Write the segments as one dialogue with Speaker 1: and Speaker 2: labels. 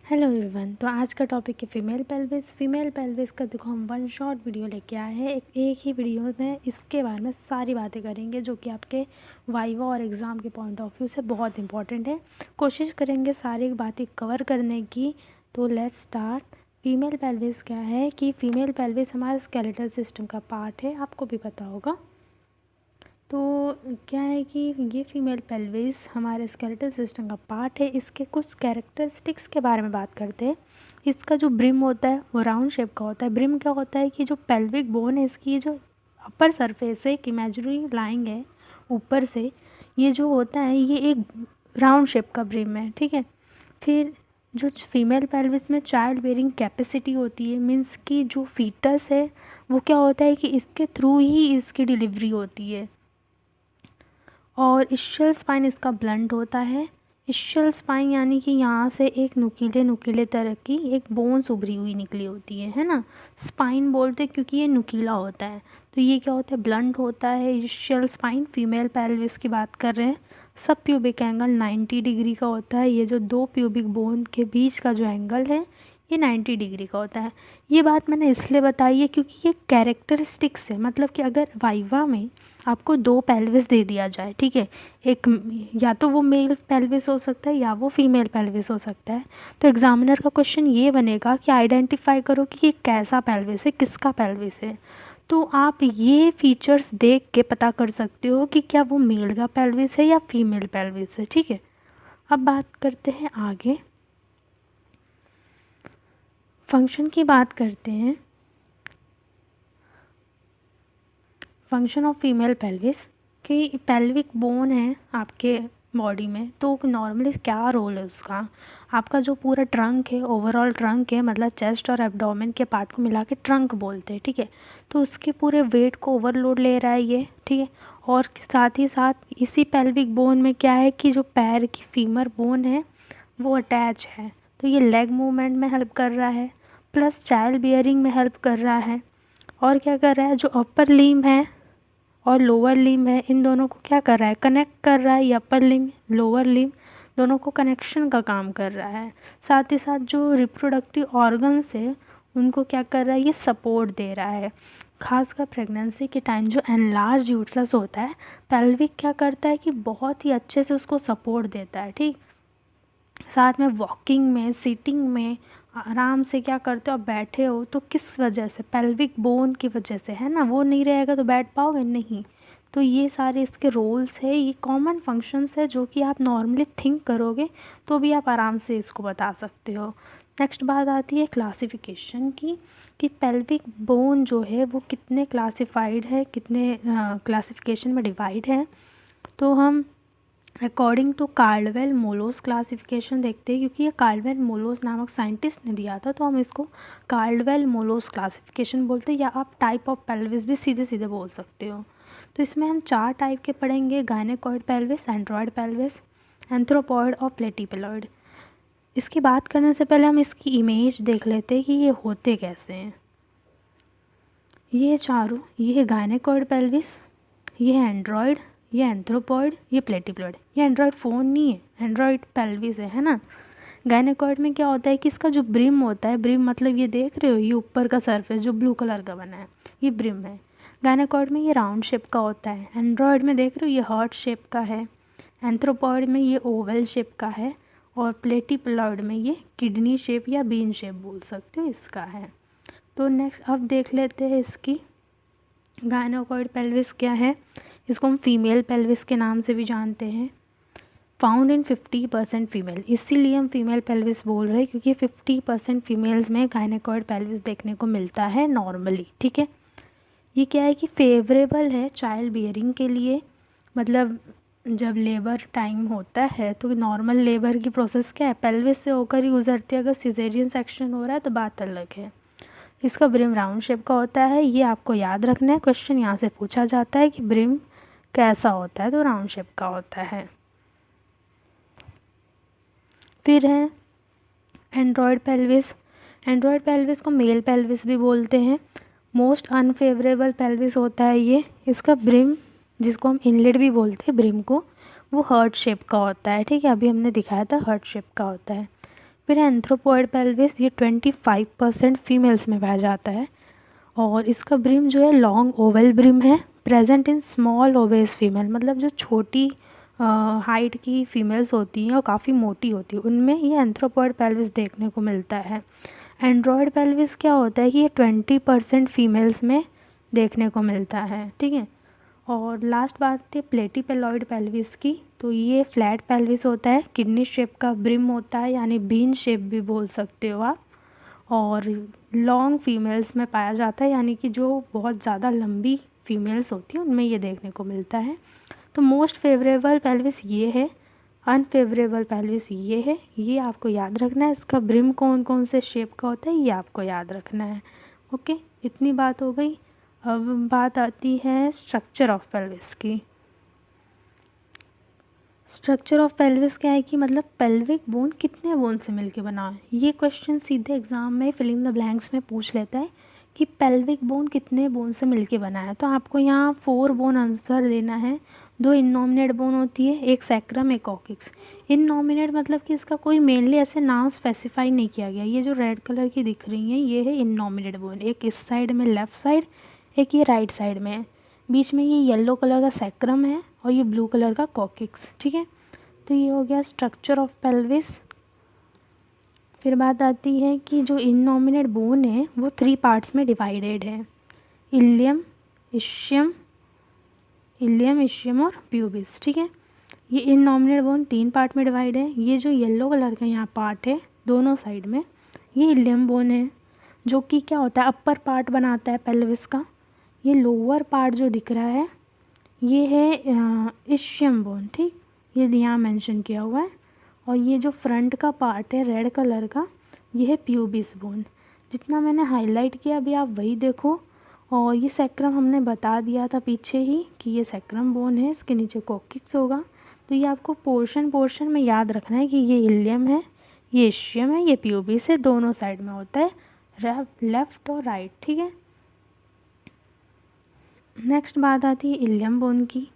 Speaker 1: Hello everyone. तो आज का टॉपिक है फीमेल पेल्विस। फीमेल पेल्विस का देखो हम वन शॉट वीडियो लेके आए हैं। एक ही वीडियो में इसके बारे में सारी बातें करेंगे जो कि आपके वाइवा और एग्ज़ाम के पॉइंट ऑफ व्यू से बहुत इंपॉर्टेंट है। कोशिश करेंगे सारी बातें कवर करने की। तो लेट्स स्टार्ट। फीमेल पेल्विस क्या है कि फ़ीमेल पेल्विस हमारे स्केलेटल सिस्टम का पार्ट है, आपको भी पता होगा। तो क्या है कि ये फीमेल पेल्विस हमारे स्केलेटल सिस्टम का पार्ट है। इसके कुछ कैरेक्टरिस्टिक्स के बारे में बात करते हैं। इसका जो ब्रिम होता है वो राउंड शेप का होता है। ब्रिम क्या होता है कि जो पेल्विक बोन है इसकी जो अपर सरफेस है, एक इमेजिनरी लाइन है ऊपर से, ये जो होता है ये एक राउंड शेप का ब्रिम है, ठीक है। फिर जो फीमेल पेल्विस में चाइल्ड बेयरिंग कैपेसिटी होती है, मीन्स कि जो फीटस है वो क्या होता है कि इसके थ्रू ही इसकी डिलीवरी होती है। और इश्चियल स्पाइन इसका ब्लंट होता है। इश्चियल स्पाइन यानी कि यहाँ से एक नुकीले तरह की एक बोन्स उभरी हुई निकली होती है ना। स्पाइन बोलते हैं क्योंकि ये नुकीला होता है। तो ये क्या होता है, ब्लंट होता है इश्चियल स्पाइन। फीमेल पेल्विस की बात कर रहे हैं। सब प्यूबिक एंगल 90 डिग्री का होता है। ये जो दो प्यूबिक बोन के बीच का जो एंगल है ये 90 डिग्री का होता है। ये बात मैंने इसलिए बताई है क्योंकि ये कैरेक्टरिस्टिक्स है। मतलब कि अगर वाइवा में आपको दो पेल्विस दे दिया जाए, ठीक है, एक या तो वो मेल पेल्विस हो सकता है या वो फीमेल पेल्विस हो सकता है, तो एग्जामिनर का क्वेश्चन ये बनेगा कि आइडेंटिफाई करो कि ये कैसा पेल्विस है, किसका पेल्विस है। तो आप ये फीचर्स देख के पता कर सकते हो कि क्या वो मेल का पेल्विस है या फीमेल पेल्विस है, ठीक है। अब बात करते हैं आगे, फंक्शन की बात करते हैं। फंक्शन ऑफ फीमेल पेल्विस कि पेल्विक बोन है आपके बॉडी में, तो नॉर्मली क्या रोल है उसका। आपका जो पूरा ट्रंक है, ओवरऑल ट्रंक है, मतलब चेस्ट और एब्डोमेन के पार्ट को मिला के ट्रंक बोलते हैं, ठीक है। तो उसके पूरे वेट को ओवरलोड ले रहा है ये, ठीक है। और साथ ही साथ इसी पेल्विक बोन में क्या है कि जो पैर की फीमर बोन है वो अटैच है, तो ये लेग मूवमेंट में हेल्प कर रहा है, प्लस चाइल्ड बियरिंग में हेल्प कर रहा है। और क्या कर रहा है, जो अपर लिम्ब है और लोअर लिम्ब है, इन दोनों को क्या कर रहा है, कनेक्ट कर रहा है। ये अपर लिम्ब लोअर लिम्ब दोनों को कनेक्शन का काम कर रहा है। साथ ही साथ जो रिप्रोडक्टिव ऑर्गन्स है उनको क्या कर रहा है, ये सपोर्ट दे रहा है। खासकर प्रेगनेंसी के टाइम जो एनलार्ज यूट्रस होता है, पेल्विक क्या करता है कि बहुत ही अच्छे से उसको सपोर्ट देता है, ठीक। साथ में वॉकिंग में, सीटिंग में आराम से क्या करते हो, आप बैठे हो तो किस वजह से, पेल्विक बोन की वजह से, है ना। वो नहीं रहेगा तो बैठ पाओगे नहीं। तो ये सारे इसके रोल्स है, ये कॉमन फंक्शंस है जो कि आप नॉर्मली थिंक करोगे तो भी आप आराम से इसको बता सकते हो। नेक्स्ट बात आती है क्लासिफिकेशन की, कि पेल्विक बोन जो है वो कितने क्लासिफाइड है, कितने क्लासिफिकेशन में डिवाइड है। तो हम अकॉर्डिंग टू कार्लवेल मोलोस क्लासिफिकेशन देखते हैं, क्योंकि ये कार्लवेल मोलोस नामक साइंटिस्ट ने दिया था, तो हम इसको कार्लवेल मोलोस क्लासिफिकेशन बोलते हैं, या आप टाइप ऑफ पेल्विस भी सीधे सीधे बोल सकते हो। तो इसमें हम 4 टाइप के पढ़ेंगे, gynaecoid pelvis, Android pelvis, anthropoid और प्लेटिपेलॉइड। इसकी बात करने से पहले हम इसकी इमेज देख लेते हैं कि ये होते कैसे हैं। ये चारों, ये गायनेकॉइड पेल्विस, ये एंड्रॉयड, ये एंथ्रोपॉइड, ये प्लेटिप्लॉइड। ये एंड्रॉयड फ़ोन नहीं है, एंड्रॉयड पेल्विस है ना। गायनेकॉइड में क्या होता है कि इसका जो ब्रिम होता है, ब्रिम मतलब ये देख रहे हो, ये ऊपर का सरफेस जो ब्लू कलर का बना है ये ब्रिम है। गायनेकॉइड में ये राउंड शेप का होता है। एंड्रॉयड में देख रहे हो ये हार्ट शेप का है। एंथ्रोपॉइड में ये ओवल शेप का है। और प्लेटिप्लॉइड में ये किडनी शेप या बीन शेप बोल सकते हो इसका है। तो नेक्स्ट अब देख लेते हैं इसकी गायनेकॉइड पेल्विस क्या है। इसको हम फीमेल पेल्विस के नाम से भी जानते हैं। फाउंड इन 50% फीमेल, इसीलिए हम फीमेल पेल्विस बोल रहे हैं क्योंकि 50% फीमेल्स में गायनेकॉइड पेल्विस देखने को मिलता है नॉर्मली, ठीक है। ये क्या है कि फेवरेबल है चाइल्ड बियरिंग के लिए। मतलब जब लेबर टाइम होता है तो नॉर्मल लेबर की प्रोसेस क्या है, पेल्विस से होकर ही गुजरती है। अगर सिजेरियन सेक्शन हो रहा है तो बात अलग है। इसका ब्रिम राउंड शेप का होता है, ये आपको याद रखना है। क्वेश्चन यहाँ से पूछा जाता है कि ब्रिम कैसा होता है, तो राउंड शेप का होता है। फिर है एंड्रॉयड पेल्विस। एंड्रॉयड पेल्विस को मेल पेल्विस भी बोलते हैं। मोस्ट अनफेवरेबल पेल्विस होता है ये। इसका ब्रिम, जिसको हम इनलेट भी बोलते हैं ब्रिम को, वो हार्ट शेप का होता है, ठीक है। अभी हमने दिखाया था हार्ट शेप का होता है। फिर एंथ्रोपॉइड पेल्विस, ये 25% फीमेल्स में पाया जाता है और इसका ब्रिम जो है लॉन्ग ओवल ब्रिम है, present in small obese female, मतलब जो छोटी हाइट की फीमेल्स होती हैं और काफ़ी मोटी होती है उनमें ये एंथ्रोपॉइड पेल्विस देखने को मिलता है। एंड्रॉयड पेल्विस क्या होता है कि ये 20% फीमेल्स में देखने को मिलता है, ठीक है। और लास्ट बात है प्लेटीपेलॉइड पेल्विस की, तो ये फ्लैट पेल्विस होता है, किडनी शेप का ब्रिम होता है, यानी बीन शेप भी बोल सकते हो आप, और लॉन्ग फीमेल्स में पाया जाता है, यानी कि जो बहुत ज़्यादा लंबी फीमेल्स होती हैं उनमें ये देखने को मिलता है। तो मोस्ट फेवरेबल पेल्विस ये है, अनफेवरेबल पेल्विस ये है, ये आपको याद रखना है। इसका ब्रिम कौन कौन से शेप का होता है ये आपको याद रखना है। ओके, इतनी बात हो गई। अब बात आती है स्ट्रक्चर ऑफ पेल्विस की। स्ट्रक्चर ऑफ पेल्विस क्या है कि मतलब पेल्विक बोन कितने बोन से मिलके बना है। ये क्वेश्चन सीधे एग्जाम में फिल इन द ब्लैंक्स में पूछ लेता है कि पेल्विक बोन कितने बोन से मिलके बना है। तो आपको यहाँ 4 बोन आंसर देना है। 2 इननॉमिनेट बोन होती है, एक सैक्रम एक कॉक्सिक्स। इननॉमिनेट मतलब कि इसका कोई मेनली ऐसे नाम स्पेसिफाई नहीं किया गया। ये जो रेड कलर की दिख रही हैं ये है इननॉमिनेट बोन, एक इस साइड में लेफ़्ट साइड, एक ये राइट साइड में है, बीच में ये येलो कलर का सैक्रम है और ये ब्लू कलर का कॉक्सिक्स, ठीक है। तो ये हो गया स्ट्रक्चर ऑफ पेल्विस। फिर बात आती है कि जो इननॉमिनेट बोन है वो 3 पार्ट्स में डिवाइडेड है, इलियम, इशियम और प्यूबिस, ठीक है। ये इननॉमिनेट बोन 3 पार्ट में डिवाइड है। ये जो येलो कलर का यहाँ पार्ट है दोनों साइड में, ये इलियम बोन है, जो कि क्या होता है अपर पार्ट बनाता है पेल्विस का। ये लोअर पार्ट जो दिख रहा है ये है इशियम बोन, ठीक, ये यहाँ मेंशन किया हुआ है। और ये जो फ्रंट का पार्ट है रेड कलर का ये है प्यूबिस बोन। जितना मैंने हाईलाइट किया अभी आप वही देखो। और ये सैक्रम हमने बता दिया था पीछे ही कि ये सैक्रम बोन है, इसके नीचे कॉक्सिक्स होगा। तो ये आपको पोर्शन में याद रखना है कि ये इलियम है, ये इशियम है, ये प्यूबिस है, दोनों साइड में होता है, लेफ्ट और राइट, ठीक है। नेक्स्ट बात आती है इलियम बोन की।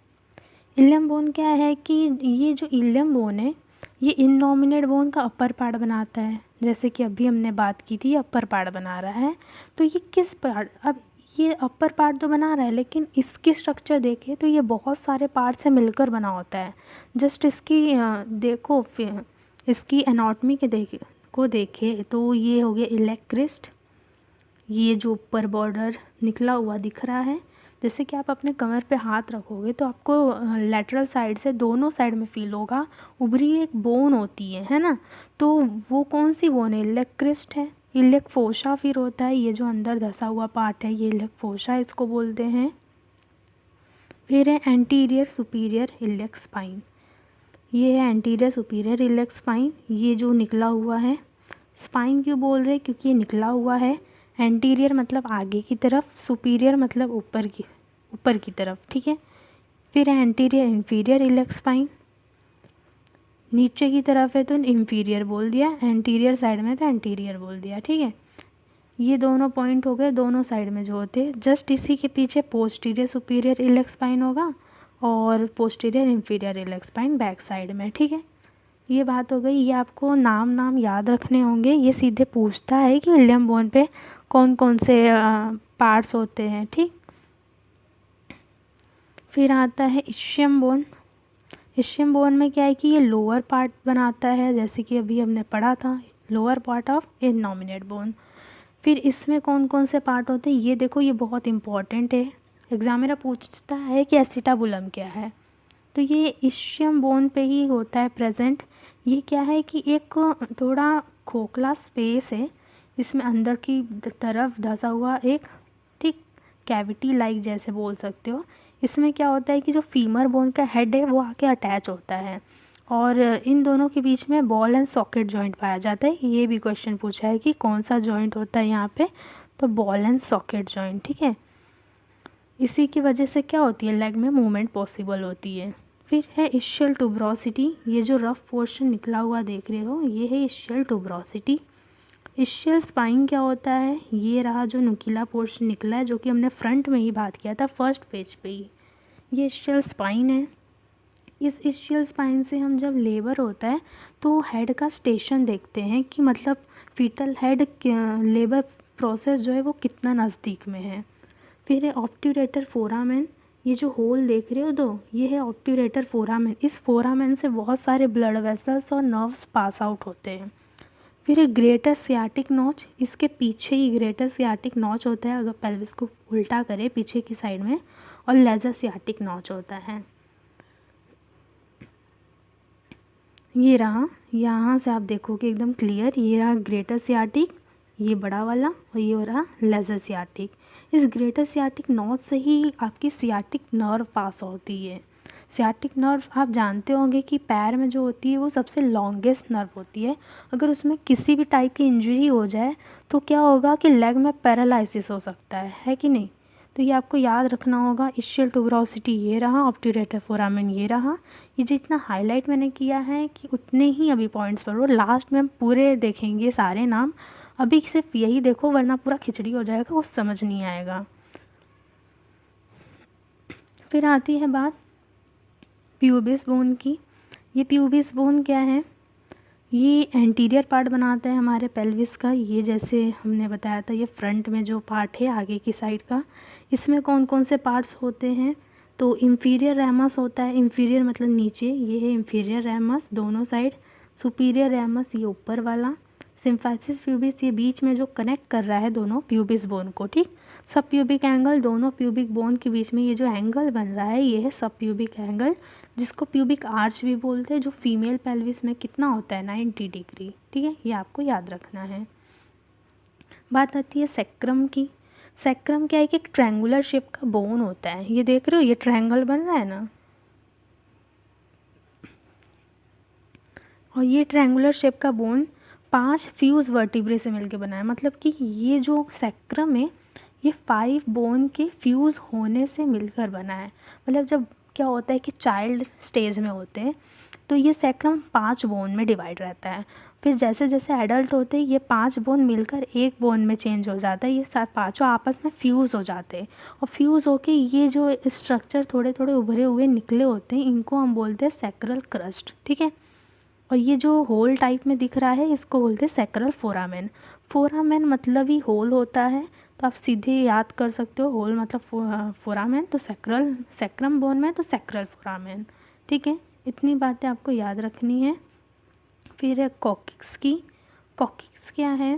Speaker 1: इलियम बोन क्या है कि ये जो इलियम बोन है ये इननॉमिनेट बोन का अपर पार्ट बनाता है, जैसे कि अभी हमने बात की थी अपर पार्ट बना रहा है। तो ये किस पार्ट, अब ये अपर पार्ट तो बना रहा है लेकिन इसकी स्ट्रक्चर देखें तो ये बहुत सारे पार्ट से मिलकर बना होता है। जस्ट इसकी देखो इसकी एनाटॉमी के देखे तो ये हो गया इलेक क्रिस्ट, ये जो ऊपर बॉर्डर निकला हुआ दिख रहा है, जैसे कि आप अपने कमर पे हाथ रखोगे तो आपको लेटरल साइड से दोनों साइड में फील होगा उभरी एक बोन होती है ना। तो वो कौन सी बोन है, इलेक क्रिस्ट है। इलेक फोशा फिर होता है, ये जो अंदर धसा हुआ पार्ट है ये इलेक फोशा इसको बोलते हैं। फिर है एंटीरियर सुपीरियर इलेक स्पाइन, ये है एंटीरियर सुपीरियर इलेक स्पाइन, ये जो निकला हुआ है। स्पाइन क्यों बोल रहे हैं, क्योंकि ये निकला हुआ है। एंटीरियर मतलब आगे की तरफ, सुपीरियर मतलब ऊपर की तरफ, ठीक है। फिर एंटीरियर इंफीरियर इलेक स्पाइन, नीचे की तरफ है तो इंफीरियर बोल दिया, एंटीरियर साइड में तो एंटीरियर बोल दिया, ठीक है। ये दोनों पॉइंट हो गए दोनों साइड में जो होते हैं। जस्ट इसी के पीछे पोस्टीरियर सुपीरियर इलेक स्पाइन होगा और posterior inferior elec spine back side में, ठीक है। ये बात हो गई। ये आपको नाम याद रखने होंगे, ये सीधे पूछता है कि इलियम बोन पे कौन कौन से पार्ट्स होते हैं, ठीक। फिर आता है इशियम बोन। इशियम बोन में क्या है कि ये लोअर पार्ट बनाता है, जैसे कि अभी हमने पढ़ा था लोअर पार्ट ऑफ इननॉमिनेट बोन। फिर इसमें कौन कौन से पार्ट होते हैं ये देखो, ये बहुत इंपॉर्टेंट है, एग्जामिनर पूछता है कि एसिटाबुलम क्या है। तो ये इशियम बोन पे ही होता है प्रेजेंट। ये क्या है कि एक थोड़ा खोखला स्पेस है, इसमें अंदर की तरफ धंसा हुआ एक, ठीक, कैविटी लाइक जैसे बोल सकते हो। इसमें क्या होता है कि जो फीमर बोन का हेड है वो आके अटैच होता है और इन दोनों के बीच में बॉल एंड सॉकेट जॉइंट पाया जाता है। ये भी क्वेश्चन पूछा है कि कौन सा जॉइंट होता है यहाँ पे, तो बॉल एंड सॉकेट जॉइंट, ठीक है। इसी की वजह से क्या होती है लेग में मूवमेंट पॉसिबल होती है। फिर है इशियल ट्यूबरोसिटी, ये जो रफ पोर्शन निकला हुआ देख रहे हो ये है इशियल ट्यूबरोसिटी। इशियल स्पाइन क्या होता है, ये रहा जो नुकीला पोर्शन निकला है, जो कि हमने फ्रंट में ही बात किया था फर्स्ट पेज पे ही, ये इशियल स्पाइन है। इस ischial स्पाइन से हम जब लेबर होता है तो हेड का स्टेशन देखते हैं कि मतलब फीटल हेड लेबर प्रोसेस जो है वो कितना नज़दीक में है। फिर है ऑब्ट्यूरेटर फोरामेन, ये जो होल देख रहे हो दो, ये है ऑब्ट्यूरेटर फोरामेन। इस फोरामेन से बहुत सारे ब्लड वेसल्स और नर्व्स पास आउट होते हैं। फिर है ग्रेटर सियाटिक नॉच, इसके पीछे ही ग्रेटर सियाटिक नॉच होता है अगर पेल्विस को उल्टा करे पीछे की साइड में, और लेजर सियाटिक नॉच होता है। ये रहा, यहाँ से आप देखोगे एकदम क्लियर, ये रहा ग्रेटर सियाटिक, ये बड़ा वाला, और ये हो रहा लेजर सियाटिक। इस ग्रेटर सियाटिक नॉच से ही आपकी सियाटिक नर्व पास होती है। सियाटिक नर्व आप जानते होंगे कि पैर में जो होती है वो सबसे लॉन्गेस्ट नर्व होती है। अगर उसमें किसी भी टाइप की इंजरी हो जाए तो क्या होगा कि लेग में पैरालिसिस हो सकता है कि नहीं। तो ये आपको याद रखना होगा। इशियल ट्यूबरोसिटी ये रहा, ऑब्ट्यूरेटर फोरामेन ये रहा। ये जितना हाईलाइट मैंने किया है कि उतने ही अभी पॉइंट्स पर, वो लास्ट में हम पूरे देखेंगे सारे नाम, अभी सिर्फ यही देखो वरना पूरा खिचड़ी हो जाएगा, कुछ समझ नहीं आएगा। फिर आती है बात प्यूबिस बोन की। ये प्यूबिस बोन क्या है, ये एंटीरियर पार्ट बनाता है हमारे पेल्विस का। ये जैसे हमने बताया था ये फ्रंट में जो पार्ट है आगे की साइड का, इसमें कौन कौन से पार्ट्स होते हैं, तो इंफीरियर रैमस होता है, इंफीरियर मतलब नीचे, ये है इंफीरियर रैमस दोनों साइड, सुपीरियर रैमस ये ऊपर वाला, सिम्फाइसिस प्यूबिस ये बीच में जो कनेक्ट कर रहा है दोनों प्यूबिस बोन को, ठीक। सब प्यूबिक एंगल, दोनों प्यूबिक बोन के बीच में ये जो एंगल बन रहा है ये है सब प्यूबिक एंगल, जिसको प्यूबिक आर्च भी बोलते हैं, जो फीमेल पेल्विस में कितना होता है 90 डिग्री, ठीक है, ये आपको याद रखना है। बात आती है सेक्रम की। सेक्रम क्या है कि एक ट्रायंगुलर शेप का बोन होता है, ये देख रहे हो ये ट्रायंगल बन रहा है ना, और ये ट्रायंगुलर शेप का बोन 5 फ्यूज वर्टिब्रे से मिलकर बना है। मतलब कि ये जो सेक्रम है ये 5 बोन के फ्यूज़ होने से मिलकर बना है। मतलब जब क्या होता है कि चाइल्ड स्टेज में होते हैं तो ये सेक्रम 5 बोन में डिवाइड रहता है। फिर जैसे जैसे एडल्ट होते हैं ये 5 बोन मिलकर एक बोन में चेंज हो जाता है, ये पाँचों आपस में फ्यूज़ हो जाते हैं, और फ्यूज़ होके ये जो स्ट्रक्चर थोड़े थोड़े उभरे हुए निकले होते हैं इनको हम बोलते हैं सैक्रल क्रस्ट, ठीक है। और ये जो होल टाइप में दिख रहा है इसको बोलते हैं सैक्रल फोरामेन। फोरामेन मतलब ही होल होता है, तो आप सीधे याद कर सकते हो होल मतलब फोरामेन, तो सैक्रम बोन में तो सैक्रल फोरामेन, ठीक है। इतनी बातें आपको याद रखनी है। फिर है कॉकिक्स की। कॉकिक्स क्या है,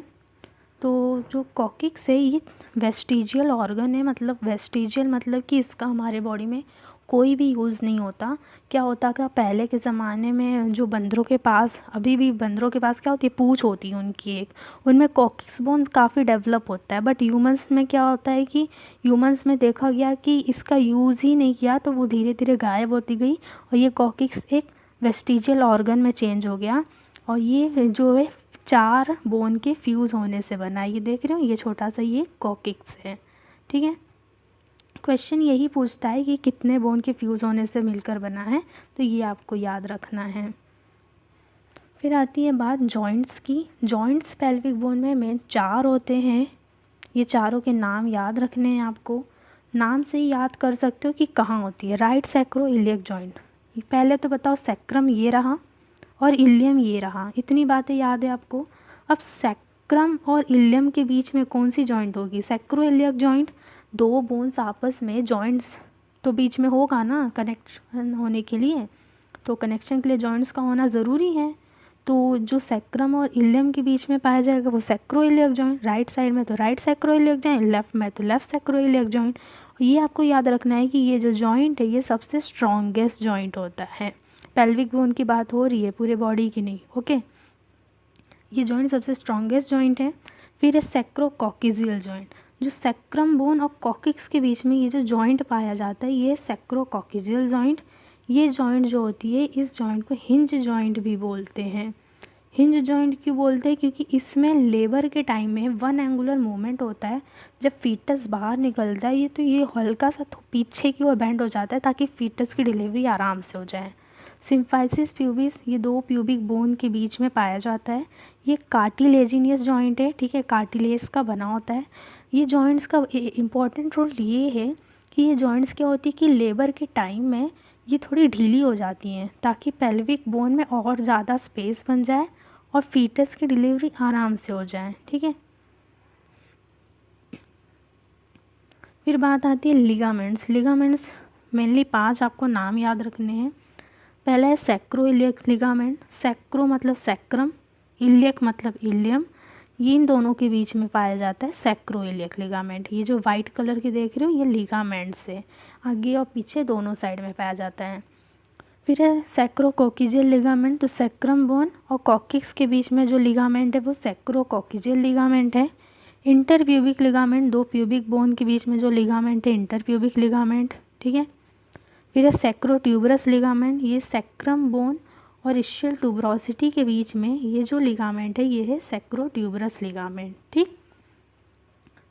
Speaker 1: तो जो कॉकिक्स है ये वेस्टिजियल ऑर्गन है। मतलब वेस्टिजियल मतलब कि इसका हमारे बॉडी में कोई भी यूज़ नहीं होता। क्या होता था पहले के ज़माने में, जो बंदरों के पास, अभी भी बंदरों के पास क्या होती है, पूँछ होती है उनकी एक, उनमें कॉकिक्स बोन काफ़ी डेवलप होता है। बट ह्यूमंस में क्या होता है कि ह्यूमंस में देखा गया कि इसका यूज़ ही नहीं किया तो वो धीरे धीरे गायब होती गई, और ये कॉकिक्स एक वेस्टिजियल ऑर्गन में चेंज हो गया। और ये जो है 4 बोन के फ्यूज़ होने से बना है। ये देख रहे हो ये छोटा सा ये कॉकिक्स है, ठीक है। क्वेश्चन यही पूछता है कि कितने बोन के फ्यूज़ होने से मिलकर बना है, तो ये आपको याद रखना है। फिर आती है बात जॉइंट्स की। जॉइंट्स पेल्विक बोन में मेन 4 होते हैं। ये चारों के नाम याद रखने हैं आपको। नाम से ही याद कर सकते हो कि कहाँ होती है। राइट सैक्रो इलियक जॉइंट, पहले तो बताओ सैक्रम ये रहा और इलियम ये रहा, इतनी बातें याद है आपको। अब सैक्रम और इलियम के बीच में कौन सी जॉइंट होगी, सैक्रो इलियक जॉइंट। 2 बोन्स आपस में जॉइंट्स तो बीच में होगा ना कनेक्शन होने के लिए, तो कनेक्शन के लिए जॉइंट्स का होना ज़रूरी है। तो जो सैक्रम और इलियम के बीच में पाया जाएगा वो sacro iliac joint, right side में तो right sacro iliac joint, left में तो लेफ्ट सैक्रो इलियक जॉइंट। ये आपको याद रखना है कि ये जो जॉइंट है ये सबसे स्ट्रॉन्गेस्ट जॉइंट होता है। पेल्विक बोन की बात हो रही है, पूरे बॉडी की नहीं, ओके। ये जॉइंट सबसे स्ट्रॉन्गेस्ट जॉइंट है। फिर है सैक्रोकॉकिजियल जॉइंट, जो सैक्रम बोन और कॉकिक्स के बीच में ये जो जॉइंट पाया जाता है ये सैक्रोकॉकिजियल जॉइंट। ये जॉइंट जो होती है इस जॉइंट को हिंज जॉइंट भी बोलते हैं। हिंज जॉइंट क्यों बोलते हैं, क्योंकि इसमें लेबर के टाइम में 1 एंगुलर मूवमेंट होता है। जब फीटस बाहर निकलता है ये तो ये हल्का सा पीछे की ओर बेंड हो जाता है ताकि फीटस की डिलीवरी आराम से हो जाए। सिम्फाइसिस प्यूबिस ये 2 प्यूबिक बोन के बीच में पाया जाता है। ये कार्टिलेजिनियस जॉइंट है, ठीक है, कार्टिलेज का बना होता है। ये जॉइंट्स का इम्पॉर्टेंट रोल ये है कि ये जॉइंट्स क्या होती है कि लेबर के टाइम में ये थोड़ी ढीली हो जाती हैं ताकि पेल्विक बोन में और ज़्यादा स्पेस बन जाए और फीटस की डिलीवरी आराम से हो जाए, ठीक है। फिर बात आती है लिगामेंट्स। लिगामेंट्स मेनली 5 आपको नाम याद रखने हैं। पहला है सैक्रोइलियक लिगामेंट। सैक्रो मतलब सैक्रम, इलियक मतलब इलियम, ये इन दोनों के बीच में पाया जाता है सैक्रोइलियक लिगामेंट। ये जो वाइट कलर के देख रहे हो ये लिगामेंट्स है, आगे और पीछे दोनों साइड में पाया जाता है। फिर है सैक्रोकोकिजियल लिगामेंट। तो सैक्रम बोन और कॉकिक्स के बीच में जो लिगामेंट है वो सैक्रोकोकिजियल लिगामेंट है। इंटरप्यूबिक लिगामेंट, 2 प्यूबिक बोन के बीच में जो लिगामेंट है इंटरप्यूबिक लिगामेंट, ठीक है। फिर है सैक्रोट्यूबरस लिगामेंट। ये सैक्रम बोन और इशियल ट्यूबरोसिटी के बीच में ये जो लिगामेंट है ये है सैक्रोट्यूबरस लिगामेंट, ठीक।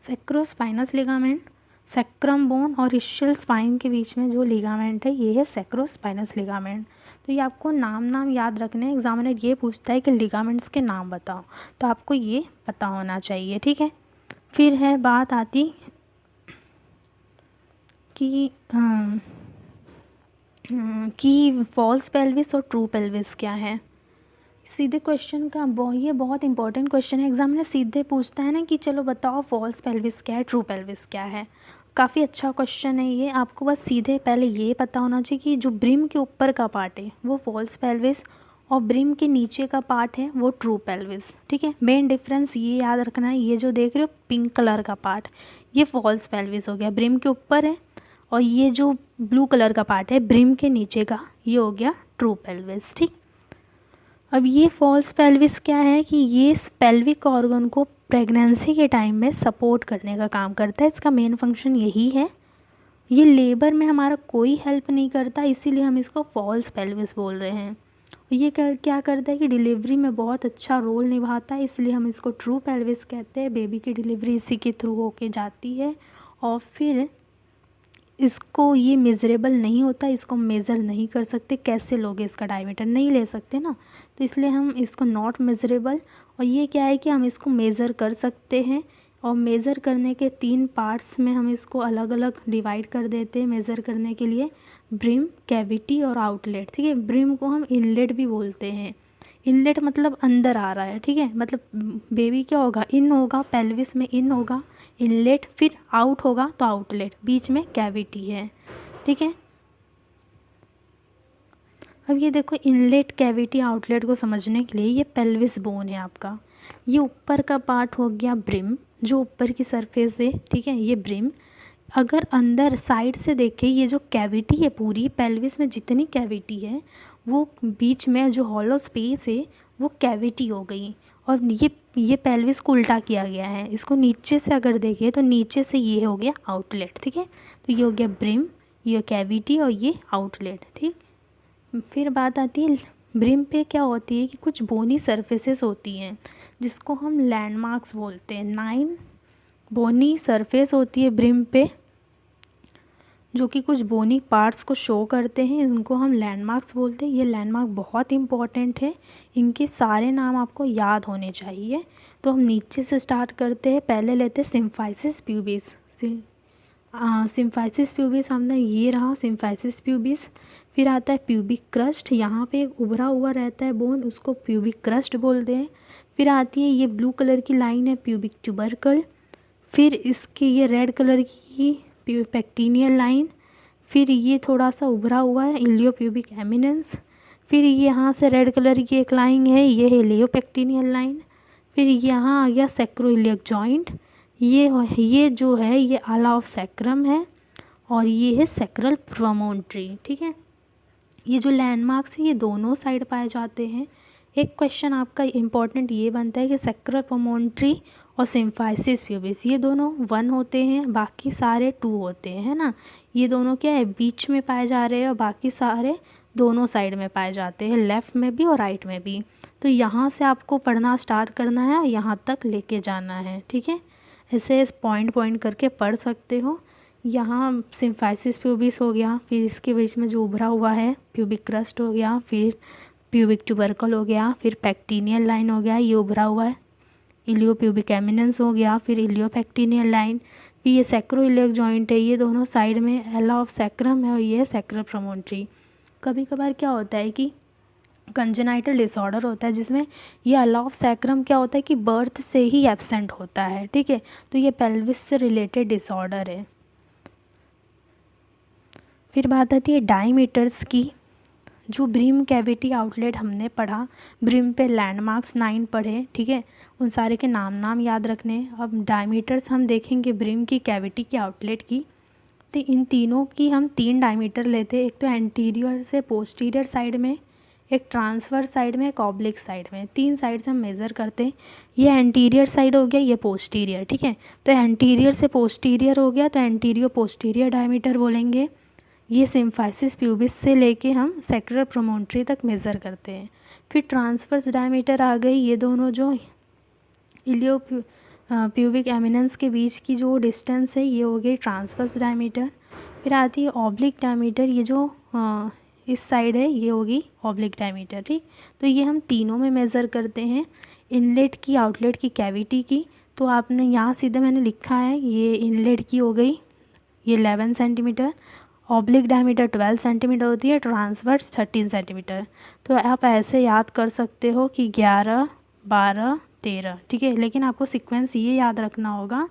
Speaker 1: सैक्रोस्पाइनस लिगामेंट, सैक्रम बोन और इशियल स्पाइन के बीच में जो लिगामेंट है ये है सैक्रोस्पाइनस लिगामेंट। तो ये आपको नाम याद रखने हैं। एग्जामिनर ये पूछता है कि लिगामेंट्स के नाम बताओ, तो आपको ये पता होना चाहिए, ठीक है। फिर है बात आती कि फॉल्स पेल्विस और ट्रू पेल्विस क्या है। सीधे क्वेश्चन का ये बहुत इंपॉर्टेंट क्वेश्चन है। एग्जामिनर सीधे पूछता है ना कि चलो बताओ फॉल्स पेल्विस क्या है, ट्रू पेल्विस क्या है। काफ़ी अच्छा क्वेश्चन है ये। आपको बस सीधे पहले ये पता होना चाहिए कि जो ब्रिम के ऊपर का पार्ट है वो फॉल्स पेल्विस और ब्रिम के नीचे का पार्ट है वो ट्रू पेल्विस, ठीक है। मेन डिफरेंस ये याद रखना है, ये जो देख रहे हो पिंक कलर का पार्ट ये फॉल्स पेल्विस हो गया, ब्रिम के ऊपर है, और ये जो ब्लू कलर का पार्ट है ब्रिम के नीचे का ये हो गया ट्रू पेल्विस, ठीक। अब ये फॉल्स पेल्विस क्या है कि ये पेल्विक ऑर्गन को प्रेगनेंसी के टाइम में सपोर्ट करने का काम करता है। इसका मेन फंक्शन यही है। ये लेबर में हमारा कोई हेल्प नहीं करता, इसीलिए हम इसको फॉल्स पेल्विस बोल रहे हैं। ये क्या करता है कि डिलीवरी में बहुत अच्छा रोल निभाता है, इसलिए हम इसको ट्रू पेल्विस कहते हैं। बेबी की डिलीवरी इसी के थ्रू होके जाती है और फिर इसको ये मेज़रेबल नहीं होता, इसको मेज़र नहीं कर सकते। कैसे लोगे इसका डायमीटर नहीं ले सकते ना, तो इसलिए हम इसको नॉट मेज़रेबल। और ये क्या है कि हम इसको मेज़र कर सकते हैं, और मेज़र करने के 3 पार्ट्स में हम इसको अलग अलग डिवाइड कर देते हैं मेज़र करने के लिए, ब्रिम, कैविटी और आउटलेट, ठीक है। ब्रिम को हम इनलेट भी बोलते हैं। इनलेट मतलब अंदर आ रहा है, ठीक है। मतलब बेबी क्या होगा, इन होगा, पेल्विस में इन होगा, इनलेट, फिर आउट होगा तो आउटलेट, बीच में कैविटी है, ठीक है। अब ये देखो इनलेट, कैविटी, आउटलेट को समझने के लिए ये पेल्विस बोन है आपका। ये ऊपर का पार्ट हो गया ब्रिम, जो ऊपर की सरफेस है, ठीक है, ये ब्रिम। अगर अंदर साइड से देखें ये जो कैविटी है पूरी पेल्विस में जितनी कैविटी है वो बीच में जो हॉलो स्पेस है वो कैविटी हो गई, और ये पेल्विस को उल्टा किया गया है। इसको नीचे से अगर देखें तो नीचे से ये हो गया आउटलेट, ठीक है। तो ये हो गया ब्रिम, ये कैविटी और ये आउटलेट, ठीक। फिर बात आती है ब्रिम पे क्या होती है कि कुछ बोनी सरफेसेस होती हैं जिसको हम लैंडमार्क्स बोलते हैं। 9 बोनी सरफेस होती है ब्रिम पे जो कि कुछ बोनी पार्ट्स को शो करते हैं, इनको हम लैंडमार्क्स बोलते हैं। ये लैंडमार्क बहुत इंपॉर्टेंट है, इनके सारे नाम आपको याद होने चाहिए। तो हम नीचे से स्टार्ट करते हैं। पहले लेते हैं सिम्फाइसिस प्यूबिस। सिम्फाइसिस प्यूबिस हमने ये रहा सिम्फाइसिस प्यूबिस। फिर आता है प्यूबिक क्रस्ट, यहाँ पे एक उभरा हुआ रहता है बोन, उसको प्यूबिक क्रस्ट बोलते हैं। फिर आती है ये ब्लू कलर की लाइन है प्यूबिक ट्यूबरकल। फिर इसकी ये रेड कलर की पेक्टिनियल लाइन। फिर ये थोड़ा सा उभरा हुआ है इलियोप्यूबिक एमिनेंस। फिर यहाँ से रेड कलर की एक लाइन है, ये है इलियोपेक्टिनियल लाइन। फिर यहाँ आ गया सैक्रोइलियक जॉइंट, ये जो है ये आला ऑफ सैक्रम है, और ये है सैक्रल प्रोमोन्ट्री, ठीक है। ये जो लैंडमार्क्स है ये दोनों साइड पाए जाते हैं। एक क्वेश्चन आपका इम्पॉर्टेंट ये बनता है कि सैक्रल प्रोमोन्ट्री और सिम्फाइसिस प्यूबिस ये दोनों 1 होते हैं, बाकी सारे 2 होते हैं, है ना। ये दोनों क्या है बीच में पाए जा रहे हैं, और बाकी सारे दोनों साइड में पाए जाते हैं, लेफ़्ट में भी और राइट में भी। तो यहाँ से आपको पढ़ना स्टार्ट करना है और यहाँ तक लेके जाना है, ठीक है। ऐसे पॉइंट करके पढ़ सकते हो। यहाँ सिम्फाइसिस प्यूबिस हो गया, फिर इसके बीच में जो उभरा हुआ है प्यूबिक क्रस्ट हो गया, फिर प्यूबिक ट्यूबरकल हो गया, फिर पेक्टिनियल लाइन हो गया, ये उभरा हुआ है इलियोप्यूबिक एमिनेंस हो गया, फिर इलियोपेक्टिनियल लाइन, फिर ये सैक्रोइलियक जॉइंट है, ये दोनों साइड में एला ऑफ सैक्रम है, और ये सैक्रल प्रोमोन्ट्री। कभी कभार क्या होता है कि कंजेनाइटल डिसऑर्डर होता है जिसमें ये अलाव सैक्रम क्या होता है कि बर्थ से ही एब्सेंट होता है, ठीक है। तो ये पेल्विस से रिलेटेड डिसऑर्डर है। फिर बात आती है डायमीटर्स की। जो ब्रीम कैविटी आउटलेट हमने पढ़ा, ब्रीम पे लैंडमार्क्स 9 पढ़े, ठीक है, उन सारे के नाम याद रखने। अब डायमीटर्स हम देखेंगे ब्रीम की कैविटी की आउटलेट की। तो इन तीनों की हम 3 डायमीटर लेते हैं, एक तो एंटीरियर से पोस्टीरियर साइड में, एक ट्रांसवर्स साइड में, एक ऑब्लिक साइड में। 3 साइड से हम मेज़र करते हैं। ये एंटीरियर साइड हो गया, ये पोस्टीरियर, ठीक है। तो एंटीरियर से पोस्टीरियर हो गया तो एंटीरियर पोस्टीरियर डायमीटर बोलेंगे। ये सिम्फाइसिस प्यूबिस से लेके हम सेक्टरल प्रोमोन्ट्री तक मेज़र करते हैं। फिर ट्रांसवर्स डायमीटर आ गई, ये दोनों जो इलियो प्यूबिक एमिनेंस के बीच की जो डिस्टेंस है ये हो गई ट्रांसवर्स डायमीटर। फिर आती है ऑब्लिक डायमीटर, ये जो इस साइड है ये होगी ऑब्लिक डायमीटर, ठीक। तो ये हम तीनों में मेज़र करते हैं, इनलेट की, आउटलेट की, कैविटी की। तो आपने यहाँ सीधे मैंने लिखा है, ये इनलेट की हो गई, ये 11 सेंटीमीटर, ऑब्लिक डायमीटर 12 सेंटीमीटर होती है, ट्रांसवर्स 13 सेंटीमीटर। तो आप ऐसे याद कर सकते हो कि 11, 12, 13, ठीक है। लेकिन आपको सीक्वेंस ये याद रखना होगा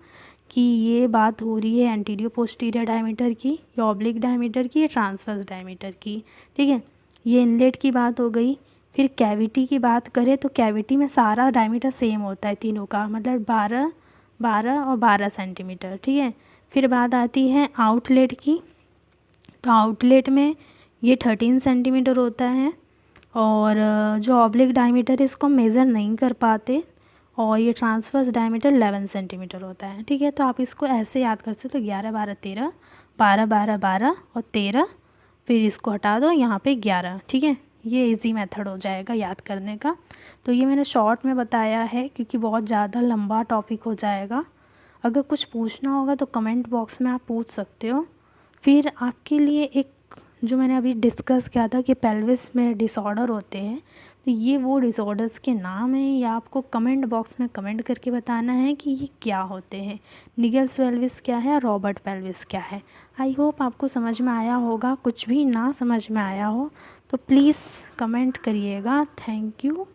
Speaker 1: कि ये बात हो रही है एंटीरियर पोस्टीरियर डायमीटर की, या ऑब्लिक डायमीटर की, या ट्रांसवर्स डायमीटर की, ठीक है। ये इनलेट की बात हो गई। फिर कैविटी की बात करें तो कैविटी में सारा डायमीटर सेम होता है तीनों का, मतलब 12, 12 और 12 सेंटीमीटर, ठीक है। फिर बात आती है आउटलेट की। तो आउटलेट में ये 13 सेंटीमीटर होता है, और जो ऑब्लिक डायमीटर है इसको मेज़र नहीं कर पाते, और ये ट्रांसवर्स डायमीटर 11 सेंटीमीटर होता है, ठीक है। तो आप इसको ऐसे याद कर सकते हो, 11, 12, 13, 12, 12, 12 और 13, फिर इसको हटा दो, यहाँ पे 11, ठीक है। ये इजी मेथड हो जाएगा याद करने का। तो ये मैंने शॉर्ट में बताया है क्योंकि बहुत ज़्यादा लंबा टॉपिक हो जाएगा। अगर कुछ पूछना होगा तो कमेंट बॉक्स में आप पूछ सकते हो। फिर आपके लिए एक जो मैंने अभी डिस्कस किया था कि पेल्विस में डिसऑर्डर होते हैं, तो ये वो डिसऑर्डर्स के नाम हैं, या आपको कमेंट बॉक्स में कमेंट करके बताना है कि ये क्या होते हैं। निगल्स पेल्विस क्या है, रॉबर्ट पेल्विस क्या है। आई होप आपको समझ में आया होगा। कुछ भी ना समझ में आया हो तो प्लीज़ कमेंट करिएगा। Thank you.